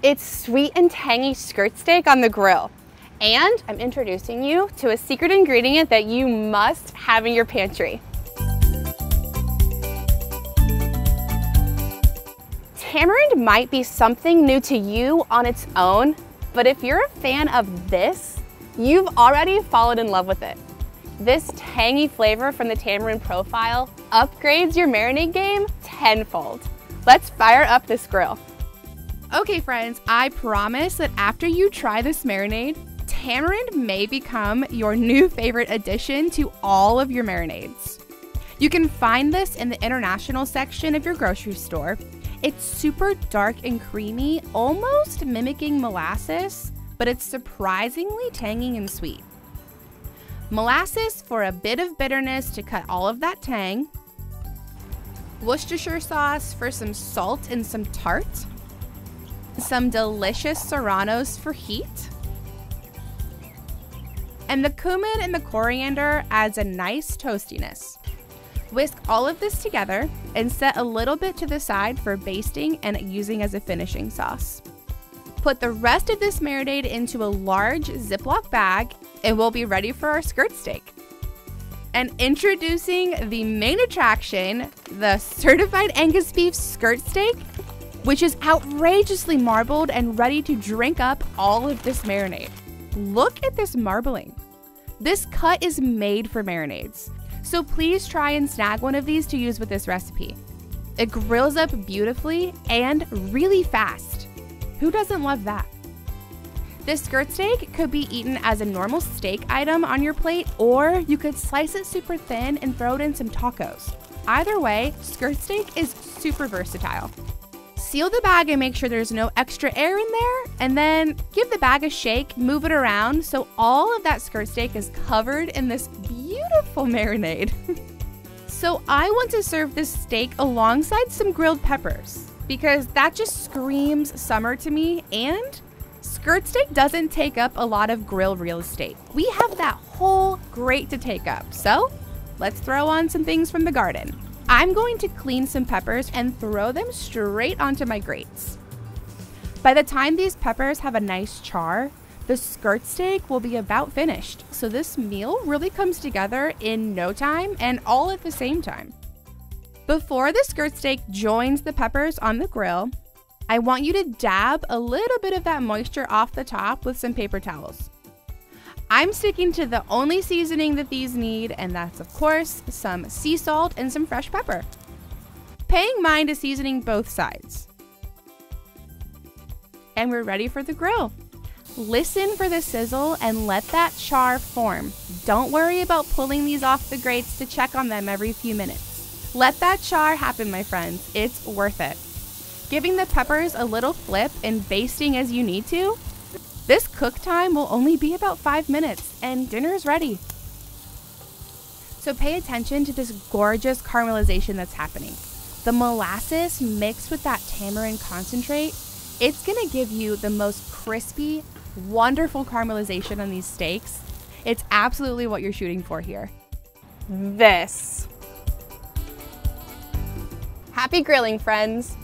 It's sweet and tangy skirt steak on the grill. And I'm introducing you to a secret ingredient that you must have in your pantry. Tamarind might be something new to you on its own, but if you're a fan of this, you've already fallen in love with it. This tangy flavor from the tamarind profile upgrades your marinade game tenfold. Let's fire up this grill. Okay friends, I promise that after you try this marinade, tamarind may become your new favorite addition to all of your marinades. You can find this in the international section of your grocery store. It's super dark and creamy, almost mimicking molasses, but it's surprisingly tangy and sweet. Molasses for a bit of bitterness to cut all of that tang. Worcestershire sauce for some salt and some tart. Some delicious serranos for heat. And the cumin and the coriander adds a nice toastiness. Whisk all of this together and set a little bit to the side for basting and using as a finishing sauce. Put the rest of this marinade into a large Ziploc bag and we'll be ready for our skirt steak. And introducing the main attraction, the Certified Angus Beef skirt steak, which is outrageously marbled and ready to drink up all of this marinade. Look at this marbling. This cut is made for marinades, so please try and snag one of these to use with this recipe. It grills up beautifully and really fast. Who doesn't love that? This skirt steak could be eaten as a normal steak item on your plate, or you could slice it super thin and throw it in some tacos. Either way, skirt steak is super versatile. Seal the bag and make sure there's no extra air in there, and then give the bag a shake, move it around so all of that skirt steak is covered in this beautiful marinade. So I want to serve this steak alongside some grilled peppers because that just screams summer to me, and skirt steak doesn't take up a lot of grill real estate. We have that whole grate to take up, so let's throw on some things from the garden. I'm going to clean some peppers and throw them straight onto my grates. By the time these peppers have a nice char, the skirt steak will be about finished, so this meal really comes together in no time and all at the same time. Before the skirt steak joins the peppers on the grill, I want you to dab a little bit of that moisture off the top with some paper towels. I'm sticking to the only seasoning that these need, and that's of course some sea salt and some fresh pepper. Paying mind to seasoning both sides. And we're ready for the grill. Listen for the sizzle and let that char form. Don't worry about pulling these off the grates to check on them every few minutes. Let that char happen, my friends. It's worth it. Giving the peppers a little flip and basting as you need to. This cook time will only be about 5 minutes and dinner is ready. So pay attention to this gorgeous caramelization that's happening. The molasses mixed with that tamarind concentrate, it's gonna give you the most crispy, wonderful caramelization on these steaks. It's absolutely what you're shooting for here. Happy grilling, friends.